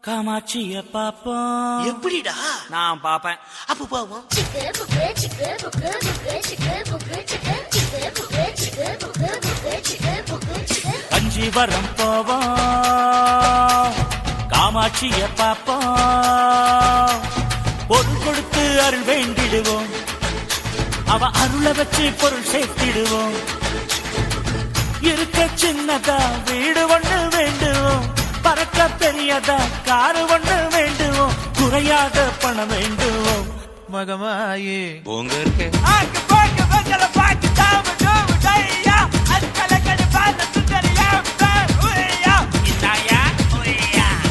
காமாட்சிய பாப்போம். எப்படிடா? நான் பாப்பேன். அப்ப பாவம். கஞ்சிவரம் போவோம், காமாட்சிய பாப்போம். பொருள் கொடுத்து அருள் வேண்டிடுவோம், அவ அருளை வச்சு பொருள் சேர்த்திடுவோம். இருக்க சின்னதா வீடு ஒண்ணு வேண்டுவோம், பறக்க பெரியதா காரு ஒண்ணு வேண்டுவோம், குறையாத பணம் வேண்டுவோம். மகமாயே போங்க இருக்கு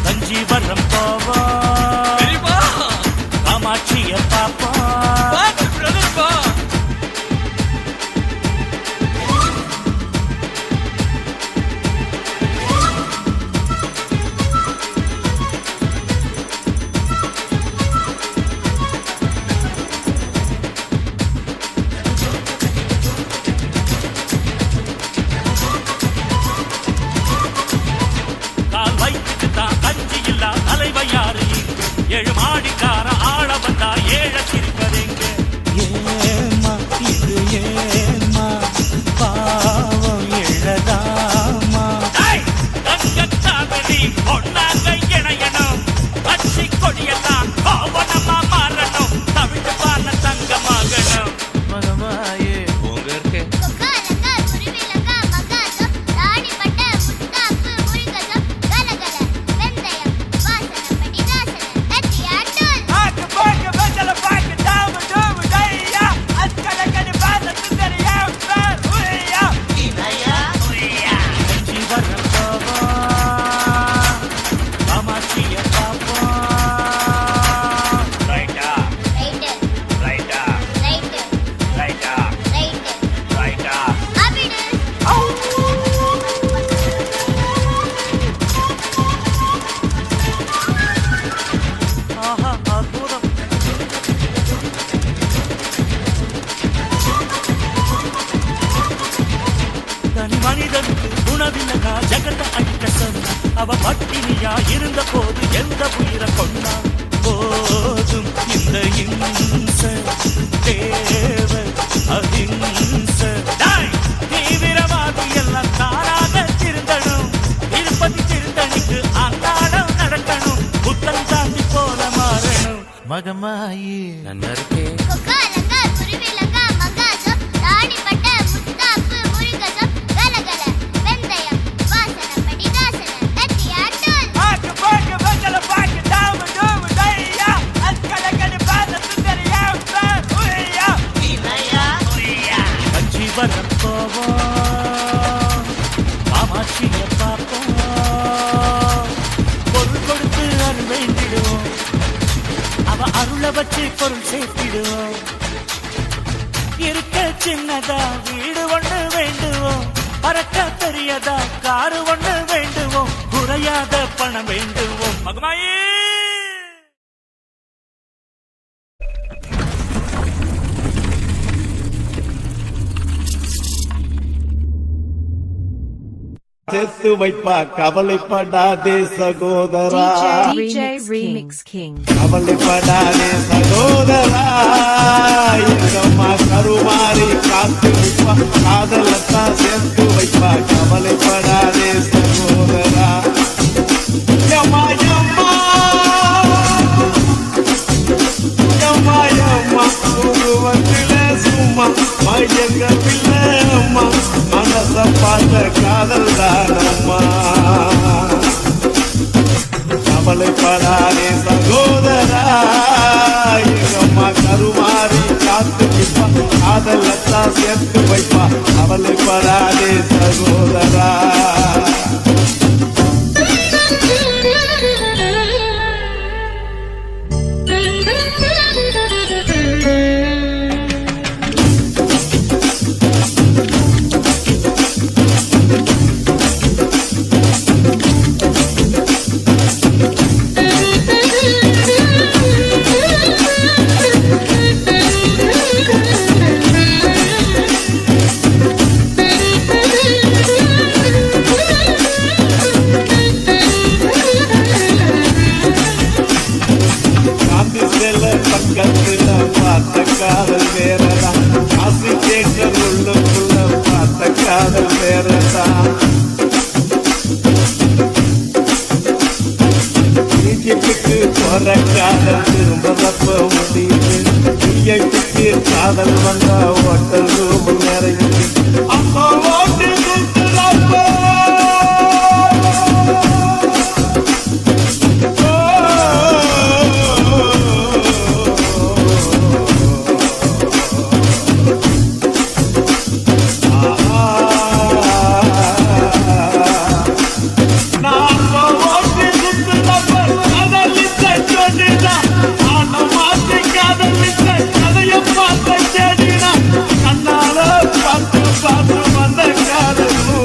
கஞ்சிவரம் போவோம், காமாட்சிய பாப்போம். ஏழு மாடிக்கார ஆள வந்தா ஏழ சிரிப்பதெங்க. ஏமா இது ஏமா பாவம் எழதாமா. தங்கத்தாமதி பொன்னாங்க இணையணும், அச்சி கொடியெல்லாம் கோவனமா மாறணும், தமிழ் பால தங்கமாகணும். மகமாயே போங்க இருக்கு மனிதனுக்கு உணவில்லா ஜகத்தை அழிக்க சொன்ன, அவ பட்டினியா இருந்த போது எந்த உயிரை கொண்டா. போதும் இந்த இம்ச தேவ அஹிம்ச. தீவிரவாதி எல்லாம் தாராக திருந்தணும், திருப்பதி திருத்தணிக்கு அன்றாடம் நடக்கணும், புத்தன் தாண்டி போல மாறணும். மகமாயி நல்லா இருக்கே கஞ்சிவரம் போவோம், காமாட்சிய பாப்போம். பொருள் கொடுத்து அருள் வேண்டிடுவோம், அவ அருளை வச்சு பொருள் சேர்த்திடுவோம். இருக்க சின்னதா வீடு ஒண்ணு வேண்டுவோம், பறக்க பெரியதா காரு ஒண்ணு வேண்டுவோம், குறையாத பணம் வேண்டுவோம். மகமாயே சேர்த்து வைப்பா கவலைப்படாதே சகோதரா, DJ Remix King. கவலைப்படாதே சகோதரா. எங்கம்மா கருமாறி காத்து வைப்பா, காதலத்தான் சேர்த்து வைப்பா கவலைப்படாதே சகோதரா. யம்மா யம்மா யம்மா யம்மா உருவத்தில சும்மா மயங்க பிள்ளை அம்மா, மனச பார்த்த காதல் தானம்மா. கவலைப்படாதே சகோதரா, எங்கம்மா கருமாறி காத்து வைப்பா, காதலத்தான் சேர்த்து வைப்பா கவலைப்படாதே சகோதரா. வீட்டுக்கு போற காதல் திரும்பறப்ப முடியுது வீட்டுக்கு காதல் வந்தா ஹோட்டல் ரூம் நிறையுது அம்மா ஓட்டு சுத்துறப்ப பார்த்து பார்த்து வந்த காதல்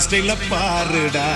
ஸ்டைல பாருடா.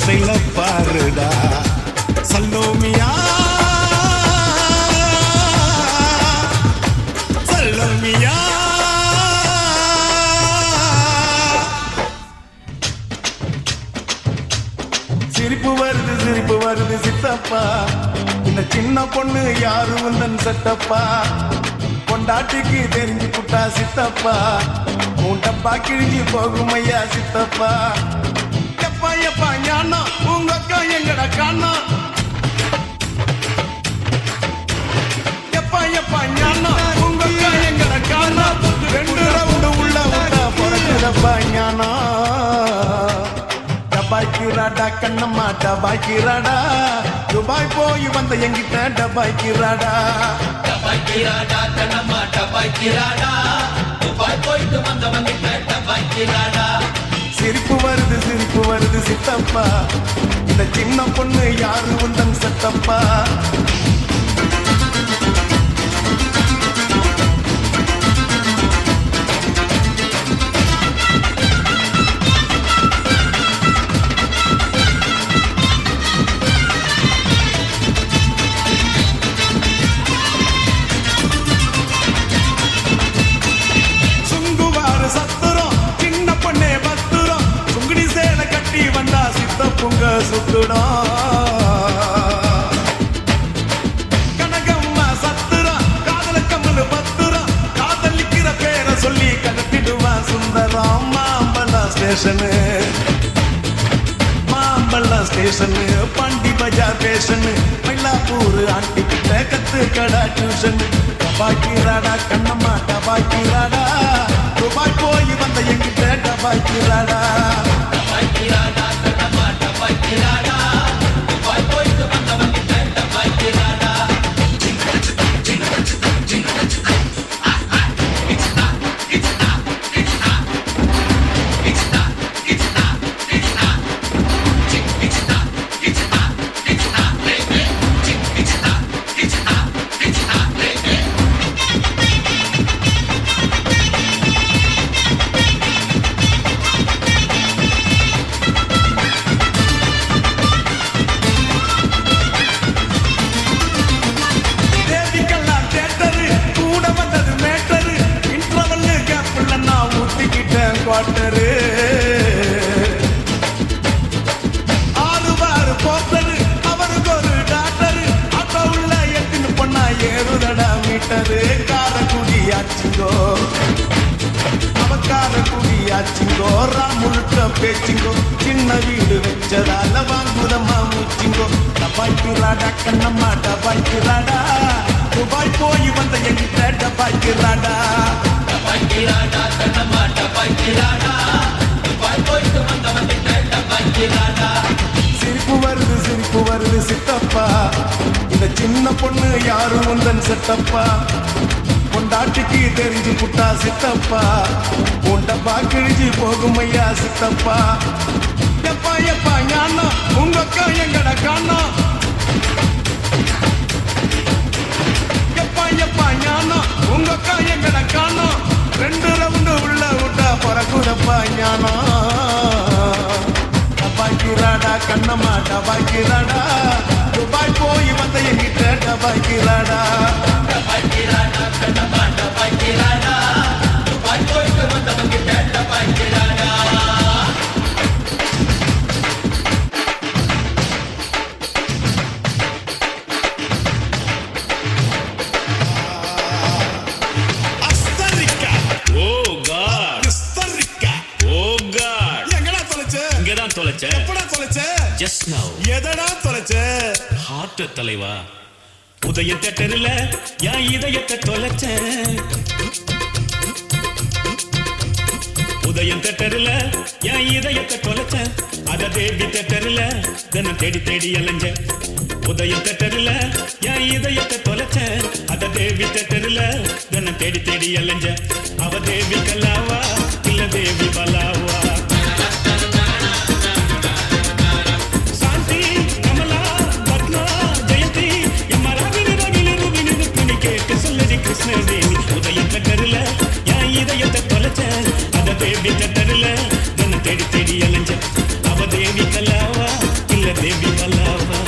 ஸ்டைல பாருடா சல்லோமியா சல்லோமியா. சிரிப்பு வருது சித்தப்பா, இந்த சின்ன பொண்ணு யாரு வந்தன் சட்டப்பா, பொண்டாட்டிக்கு தெரிஞ்சு புட்டா சித்தப்பா, உன் டப்பா கிழிஞ்சு போகும் ஐயா சித்தப்பா. எப்பா எப்பா ஞானா உங்க அக்கா எங்கட காணா, எப்பா எப்பா ஞானா உங்க அக்கா எங்கட காணா, 2 ரவுண்டு உள்ள விட்டா பிறக்குதப்பா ஞானா. டபாய்க்கிறாடா கண்ணம்மா டபாய்க்கிறாடா, துபாய் போய் வந்த எங்கிட்ட டபாய்க்கிறாடா. டபாய்க்கிறாடா கண்ணம்மா டபாய்க்கிறாடா, துபாய் போயிட்டு வந்தவங்கிட்ட டபாய்க்கிறாடா. சிரிப்பு வருது சித்தப்பா, இந்த இந்த சின்ன பொண்ணு யாரு உந்தன் செட்டப்பா சுங்குவாரு சத்துரம் சின்ன பொண்ணே பத்துரம் சுங்குடி சேலை கட்டி வந்தா சித்தப்புங்க சுத்துடும் கனகம்மா சத்துரம் காதல கம்மனு பத்துரம் காதலிக்கிற பேரை சொல்லி கடத்திடுவான் சுந்தரம் மாம்பழம் ஸ்டேஷனு மாம்பழம் ஸ்டேஷனு பாண்டி பஜார் ஸ்டேஷனு மயிலாப்பூர் ஆண்டி கிட்ட கத்து கடா டியூஷன் டபாக்கிராடா கண்ணம்மா டபாக்கிராடா துபாய் போய் வந்த எங்கிட்ட டபாக்கிராடா டபாய்க்கிராடா கண்ணம்மா டபாய்க்கிராடா துபாய் போயிட்டு வந்தவங்கிட்ட டபாய்க்கிராடா தேதிக்கெல்லாம் தேட்டரு கூட வந்தது மேட்டரு இன்டர்வல்லு கேப்ல நான் ஊத்திக்கிட்டேன் குவார்டரு ஆறுவாரு போட்டரு அவருக்கு ஒரு டாக்டரு ஆட்டோ உள்ள எத்தின்னு பொண்ணா ஏறுதடா மீட்டரு காரக்குடி ஆச்சுங்கோ அவக்கார குடியாச்சுங்கோ ராமுழுக்க பேச்சுங்கோ சின்ன வீடு வச்சதால வாங்குதம்மா மூச்சிங்கோ டபாய்க்குறாடா கண்ணம்மா டபாய்க்குறாடா துபாய் போய் வந்த எங்கிட்ட டபாய்க்குறாடா டபாய்க்கிராடா கண்ணம்மா டபாய்க்கிராடா துபாய் போயிட்டு வந்தவங்கிட்ட டபாய்க்கிராடா சிரிப்பு வருது சித்தப்பா இந்த சின்ன பொண்ணு யாரு உந்தன் செட்டப்பா பொண்டாட்டிக்கு தெரிஞ்சு புட்டா சித்தப்பா உண்டப்பா கிழிஞ்சு போகும் ஐயா சித்தப்பா எப்பா எப்பா ஞானா உங்க அக்கா எங்கட காணா எப்பா எப்பா ஞானா உங்க அக்கா எங்கட காணா 2 ரவுண்டு உள்ள விட்டா பறக்குதப்பா ஞானா டபாய்க்கிராடா கண்ணம்மா டபாய்க்கிராடா துபாய் போய் வந்த எங்கிட்ட டபாய்க்கிராடா டபாய்க்கிராடா கண்ணம்மா டபாய்க்கிராடா துபாய் போயிட்டு வந்தவங்கிட்ட டபாய்க்கிராடா அஸ்தரிக்கா ஓ காட் அஸ்தரிக்கா ஓ காட் எங்கடா தொலைச்ச இங்கதான் தொலைச்ச எப்படா தொலைச்ச ஜஸ்ட் நவ் எதடா தொலைச்ச ஹார்ட் தலைவா உதய தேட்டர்ல என் இதயத்தை தொலைச்சேன் உதயம் தேட்டர்ல என் இதயத்தை தொலைச்சேன் அத தேவி தேட்டர்ல தினம் தேடி தேடி அலைஞ்சேன் உதயம் தேட்டர்ல என் இதயத்தை தொலைச்சேன் அத தேவி தேட்டர்ல தினம் தேடி தேடி அலைஞ்சேன் அவ தேவி கல்லாவா இல்ல தேவி பலாவா சாந்தி கமலா பத்மா ஜெயந்தி எம்மராவினி ரவினி ரூபினி ருக்மிணி கேட்டு சொல்லடி கிருஷ்ணவேணி உதயம் தேட்டர்ல என் இதயத்தை தொலைச்சேன் அத தேவி தேட்டர்ல தினம் தேடி தேடி அலைஞ்சேன் அவ தேவி கல்லாவா இல்ல தேவி பலாவா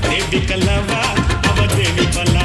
தேவி கல்லவா அவ தேவி பல்லா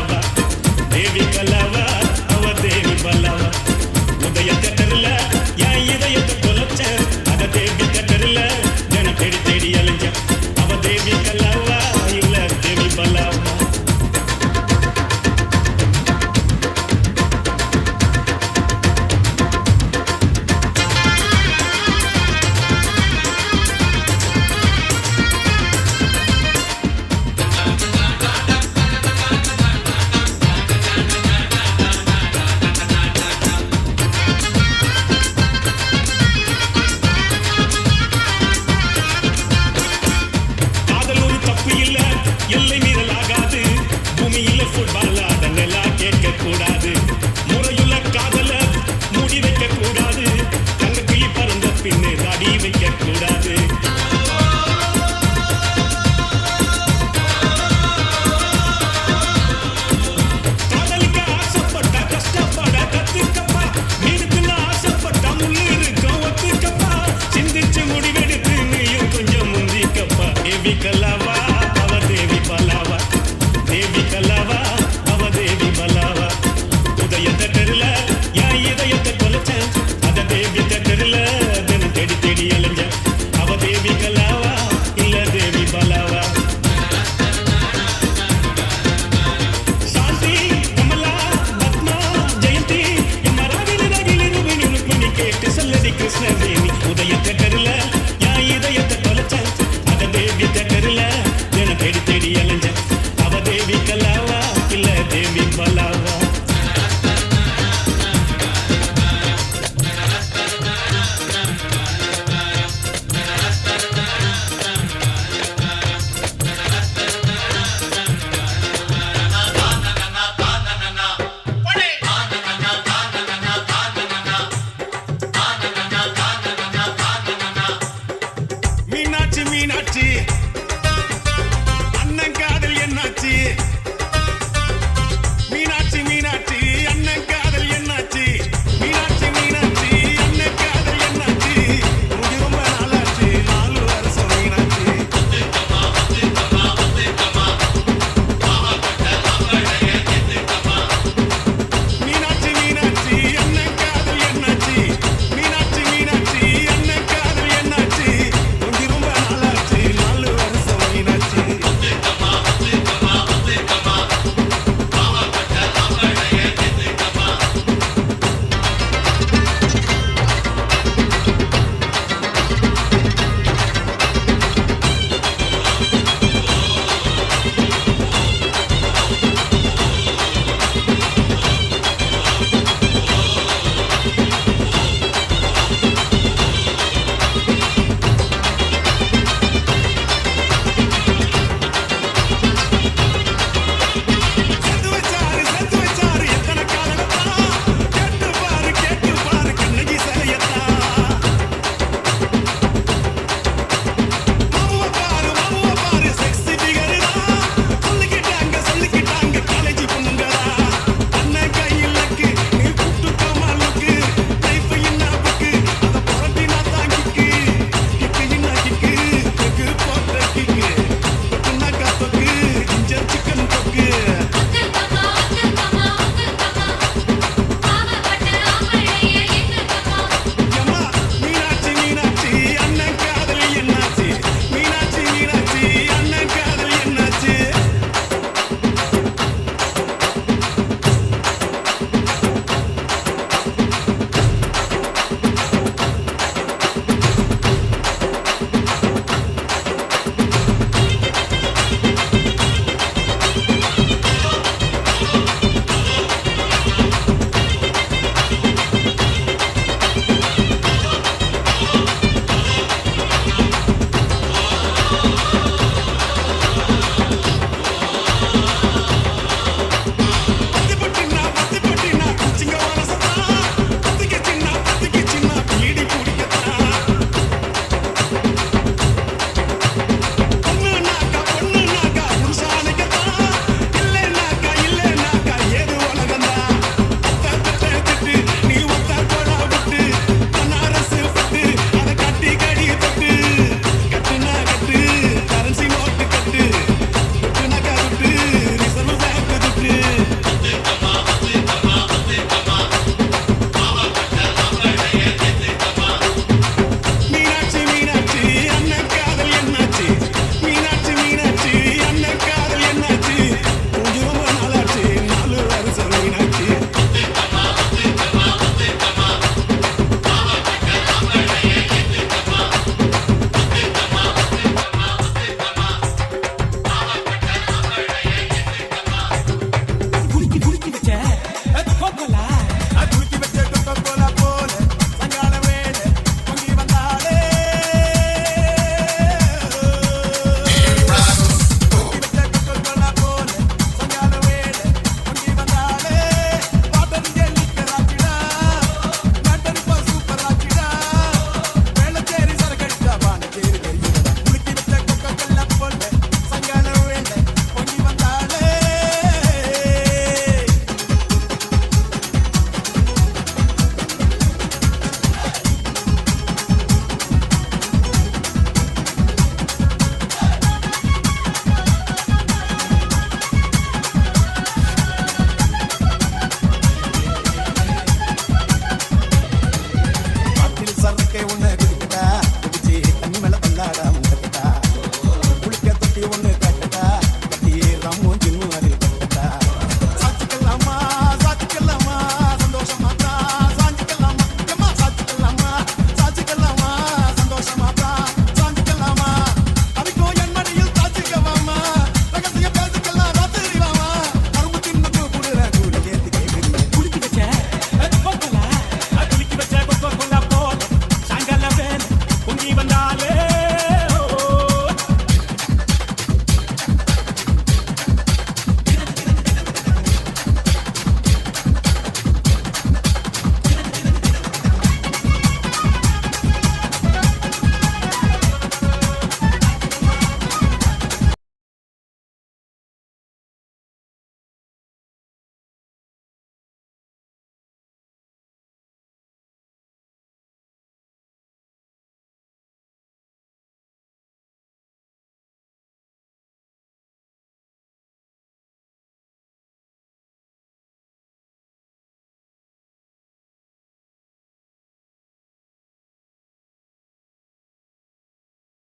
மீனாட்சி